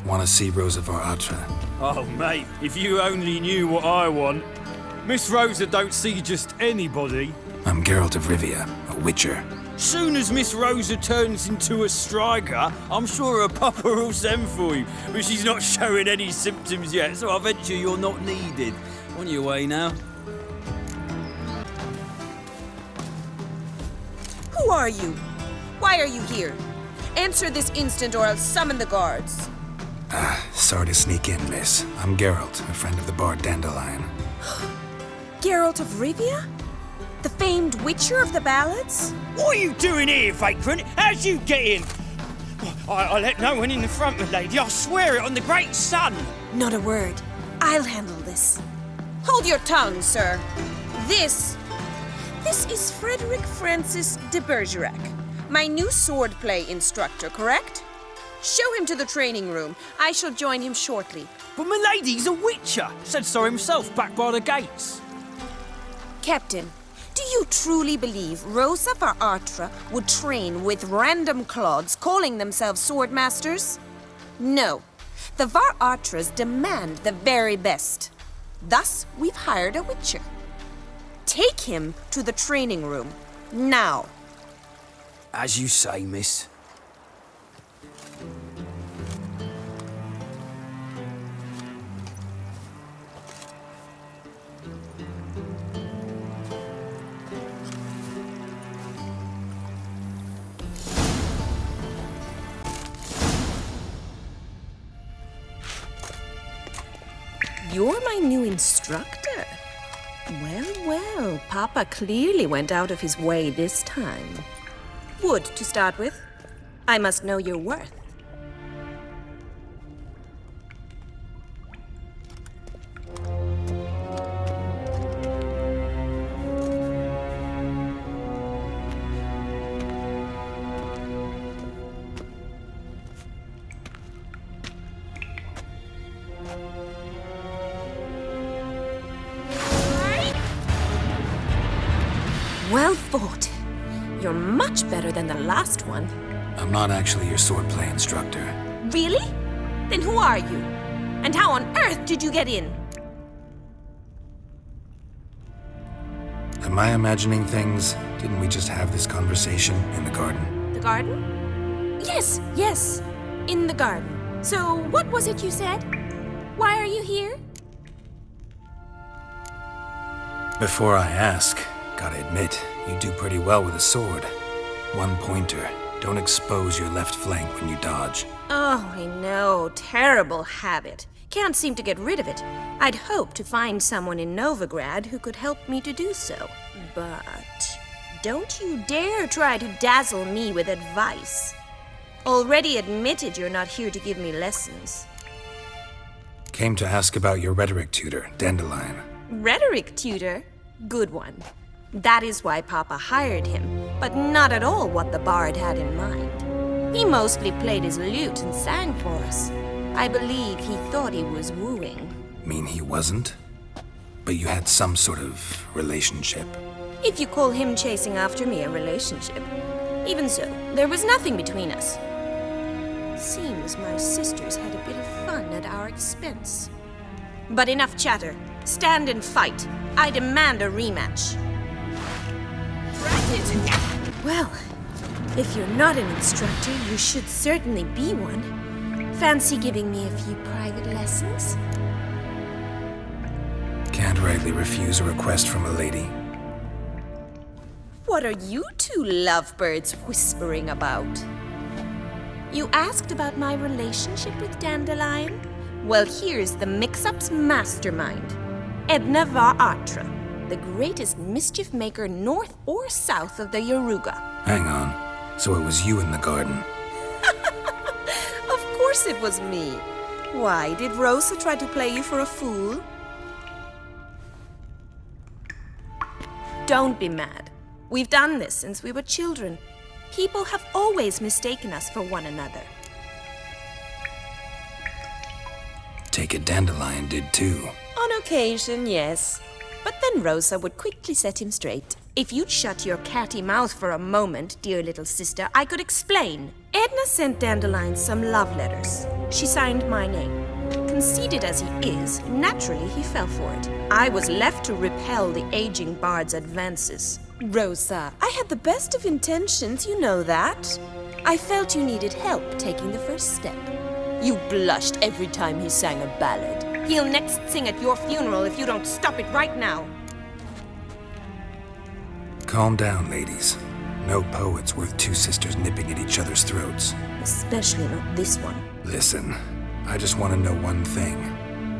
Want to see Rosa Varatra? Oh, mate, if you only knew what I want. Miss Rosa don't see just anybody. I'm Geralt of Rivia, a witcher. Soon as Miss Rosa turns into a striker, I'm sure her papa will send for you. But she's not showing any symptoms yet, so I venture you're not needed. On your way now. Who are you? Why are you here? Answer this instant or I'll summon the guards. Sorry to sneak in, miss. I'm Geralt, a friend of the bard Dandelion. Geralt of Rivia? The famed witcher of the ballads? What are you doing here, vagrant? How'd you get in? I let no one in the front, my lady. I swear it on the great sun. Not a word. I'll handle this. Hold your tongue, sir. This is Frederick Francis de Bergerac, my new swordplay instructor, correct? Show him to the training room. I shall join him shortly. But my lady's a witcher. Said so himself back by the gates. Captain, do you truly believe Rosa Varatra would train with random clods calling themselves swordmasters? No. The Varatras demand the very best. Thus, we've hired a witcher. Take him to the training room, now. As you say, miss. You're my new instructor. Well, Papa clearly went out of his way this time. Wood, to start with. I must know your worth. Well fought. You're much better than the last one. I'm not actually your swordplay instructor. Really? Then who are you? And how on earth did you get in? Am I imagining things? Didn't we just have this conversation in the garden? The garden? Yes. In the garden. So, what was it you said? Why are you here? Before I ask, gotta admit, you do pretty well with a sword. One pointer. Don't expose your left flank when you dodge. Oh, I know. Terrible habit. Can't seem to get rid of it. I'd hoped to find someone in Novigrad who could help me to do so. But don't you dare try to dazzle me with advice. Already admitted you're not here to give me lessons. Came to ask about your rhetoric tutor, Dandelion. Rhetoric tutor? Good one. That is why Papa hired him, but not at all what the bard had in mind. He mostly played his lute and sang for us. I believe he thought he was wooing. Mean he wasn't? But you had some sort of relationship. If you call him chasing after me a relationship. Even so, there was nothing between us. Seems my sisters had a bit of fun at our expense. But enough chatter. Stand and fight. I demand a rematch. Well, if you're not an instructor, you should certainly be one. Fancy giving me a few private lessons? Can't rightly refuse a request from a lady. What are you two lovebirds whispering about? You asked about my relationship with Dandelion? Well, here's the mix-up's mastermind. Edna Varatra, the greatest mischief maker north or south of the Yaruga. Hang on. So it was you in the garden? Of course it was me. Why, did Rosa try to play you for a fool? Don't be mad. We've done this since we were children. People have always mistaken us for one another. Take it Dandelion did too. On occasion, yes. But then Rosa would quickly set him straight. If you'd shut your catty mouth for a moment, dear little sister, I could explain. Edna sent Dandelion some love letters. she signed my name. Conceited as he is, naturally he fell for it. I was left to repel the aging bard's advances. Rosa, I had the best of intentions, you know that. I felt you needed help taking the first step. You blushed every time he sang a ballad. He'll next sing at your funeral if you don't stop it right now. Calm down, ladies. No poet's worth two sisters nipping at each other's throats. Especially not this one. Listen, I just want to know one thing.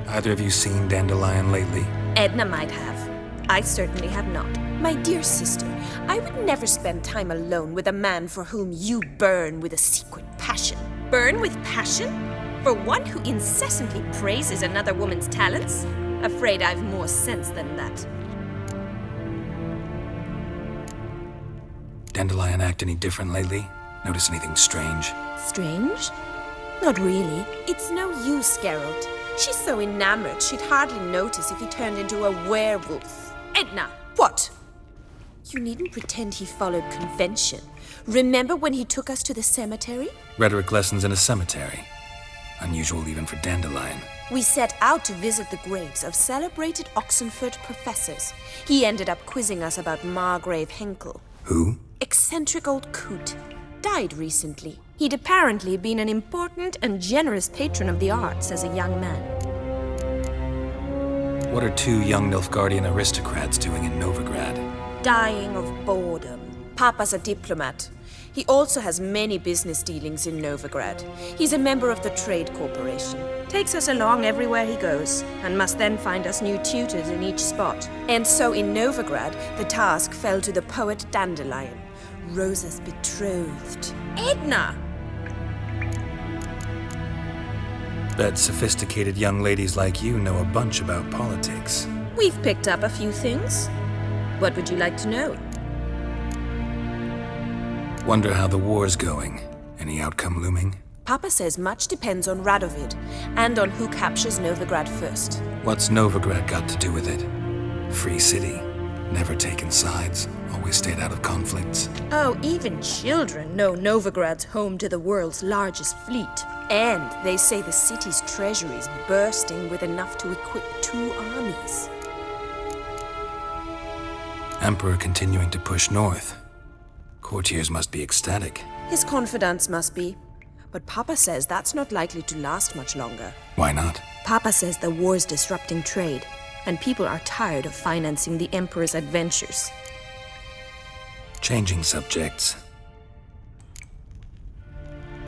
Either of you seen Dandelion lately? Edna might have. I certainly have not. My dear sister, I would never spend time alone with a man for whom you burn with a secret passion. Burn with passion? For one who incessantly praises another woman's talents? Afraid I've more sense than that. Dandelion act any different lately? Notice anything strange? Strange? Not really. It's no use, Geralt. She's so enamored she'd hardly notice if he turned into a werewolf. Edna! What? You needn't pretend he followed convention. Remember when he took us to the cemetery? Rhetoric lessons in a cemetery. Unusual even for Dandelion. We set out to visit the graves of celebrated Oxenford professors. He ended up quizzing us about Margrave Henkel. Who? Eccentric old coot. Died recently. He'd apparently been an important and generous patron of the arts as a young man. What are two young Nilfgaardian aristocrats doing in Novigrad? Dying of boredom. Papa's a diplomat. He also has many business dealings in Novigrad. He's a member of the Trade Corporation. Takes us along everywhere he goes, and must then find us new tutors in each spot. And so in Novigrad, the task fell to the poet Dandelion, Rosa's betrothed. Edna! Bet sophisticated young ladies like you know a bunch about politics. We've picked up a few things. What would you like to know? Wonder how the war's going. Any outcome looming? Papa says much depends on Radovid, and on who captures Novigrad first. What's Novigrad got to do with it? Free city. Never taken sides. Always stayed out of conflicts. Oh, even children know Novigrad's home to the world's largest fleet. And they say the city's treasury's bursting with enough to equip 2 armies. Emperor continuing to push north. Courtiers must be ecstatic. His confidants must be. But Papa says that's not likely to last much longer. Why not? Papa says the war's disrupting trade, and people are tired of financing the Emperor's adventures. Changing subjects.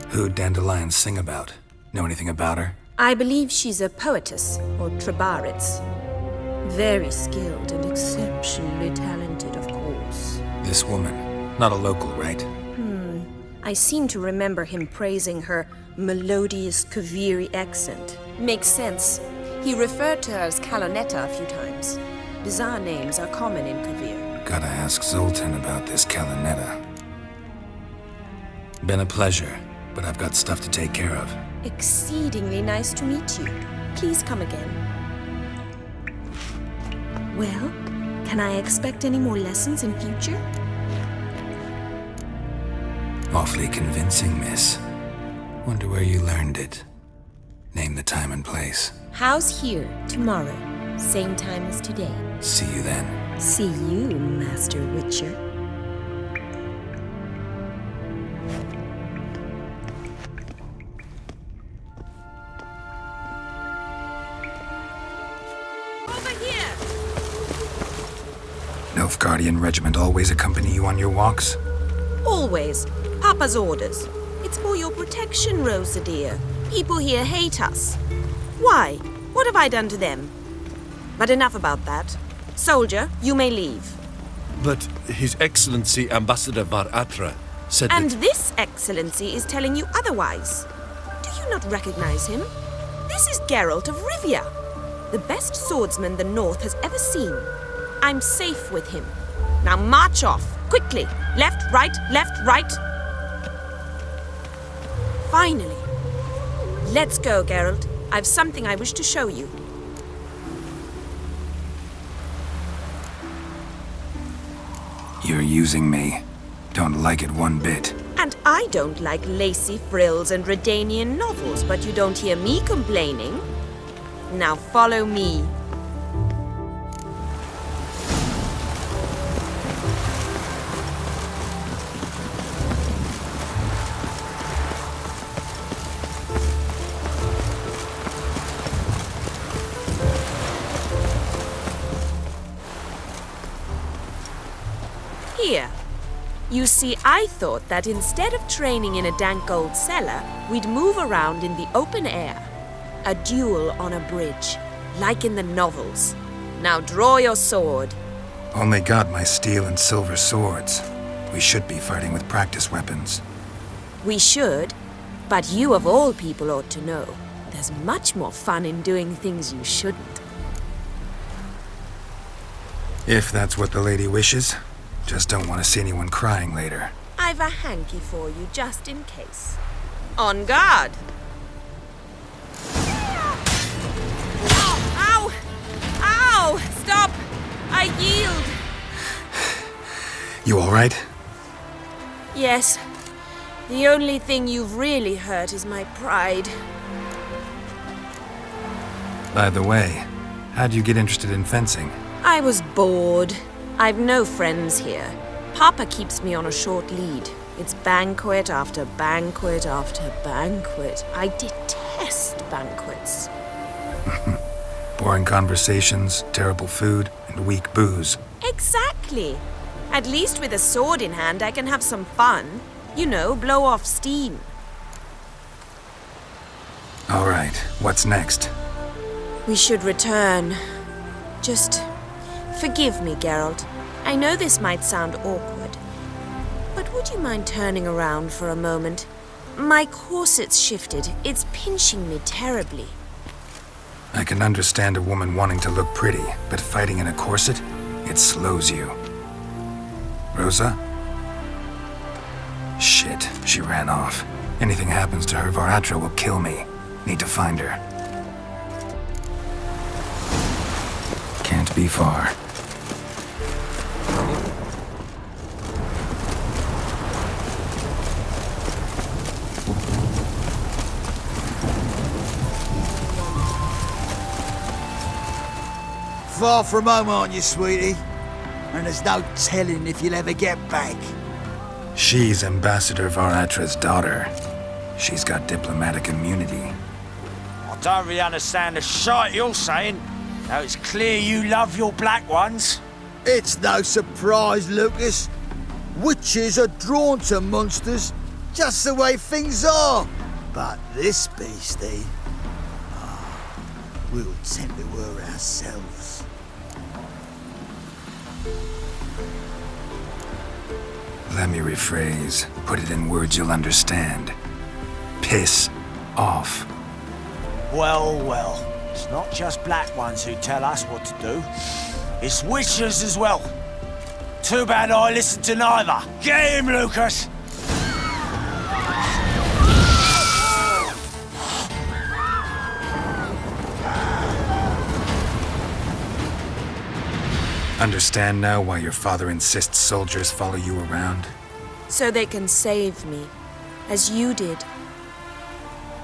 Who'd Dandelion sing about? Know anything about her? I believe she's a poetess, or trebarits. Very skilled and exceptionally talented, of course. This woman. Not a local, right? I seem to remember him praising her melodious Kaviri accent. Makes sense. He referred to her as Kalonetta a few times. Bizarre names are common in Kavir. Gotta ask Zoltan about this Kalonetta. Been a pleasure, but I've got stuff to take care of. Exceedingly nice to meet you. Please come again. Well, can I expect any more lessons in future? Awfully convincing, miss. Wonder where you learned it. Name the time and place. House here, tomorrow. Same time as today. See you then. See you, Master Witcher. Over here! Nilfgaardian regiment always accompany you on your walks? Always. Papa's orders. It's for your protection, Rosa dear. People here hate us. Why? What have I done to them? But enough about that. Soldier, you may leave. But His Excellency Ambassador Varatra said And that... this excellency is telling you otherwise. Do you not recognize him? This is Geralt of Rivia, the best swordsman the North has ever seen. I'm safe with him. Now march off, quickly. Left, right, right. Finally. Let's go, Geralt. I've something I wish to show you. You're using me. Don't like it one bit. And I don't like lacy frills and Redanian novels, but you don't hear me complaining. Now follow me. Here. You see, I thought that instead of training in a dank old cellar, we'd move around in the open air. A duel on a bridge, like in the novels. Now draw your sword. Only got my steel and silver swords. We should be fighting with practice weapons. We should, but you of all people ought to know. There's much more fun in doing things you shouldn't. If that's what the lady wishes. Just don't want to see anyone crying later. I've a hanky for you, just in case. On guard! Ow! Ow! Stop! I yield! You all right? Yes. The only thing you've really hurt is my pride. By the way, how'd you get interested in fencing? I was bored. I've no friends here. Papa keeps me on a short lead. It's banquet after banquet after banquet. I detest banquets. Boring conversations, terrible food, and weak booze. Exactly. At least with a sword in hand, I can have some fun. You know, blow off steam. All right, what's next? We should return. Just forgive me, Geralt. I know this might sound awkward, but would you mind turning around for a moment? My corset's shifted. It's pinching me terribly. I can understand a woman wanting to look pretty, but fighting in a corset, it slows you. Rosa? Shit, she ran off. Anything happens to her, Varatra will kill me. Need to find her. Can't be far. Far from home, aren't you, sweetie? And there's no telling if you'll ever get back. She's Ambassador Varatra's daughter. She's got diplomatic immunity. I don't really understand the shite you're saying. Now it's clear you love your black ones. It's no surprise, Lucas. Witches are drawn to monsters, just the way things are. But this beastie, we'll tend to her ourselves. Let me rephrase. Put it in words you'll understand. Piss off. Well, well. It's not just black ones who tell us what to do. It's witches as well. Too bad I listened to neither. Get him, Lucas! Understand now why your father insists soldiers follow you around? So they can save me, as you did.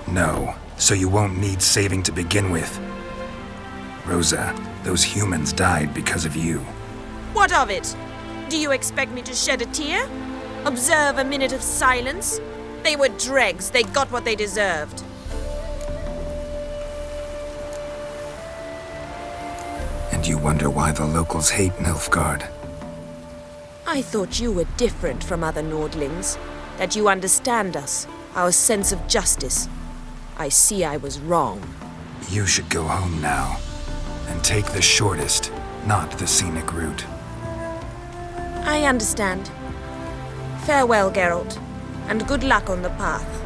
No, so you won't need saving to begin with. Rosa, those humans died because of you. What of it? Do you expect me to shed a tear? Observe a minute of silence? They were dregs. They got what they deserved. And you wonder why the locals hate Nilfgaard. I thought you were different from other Nordlings. That you understand us, our sense of justice. I see I was wrong. You should go home now. And take the shortest, not the scenic route. I understand. Farewell, Geralt, and good luck on the path.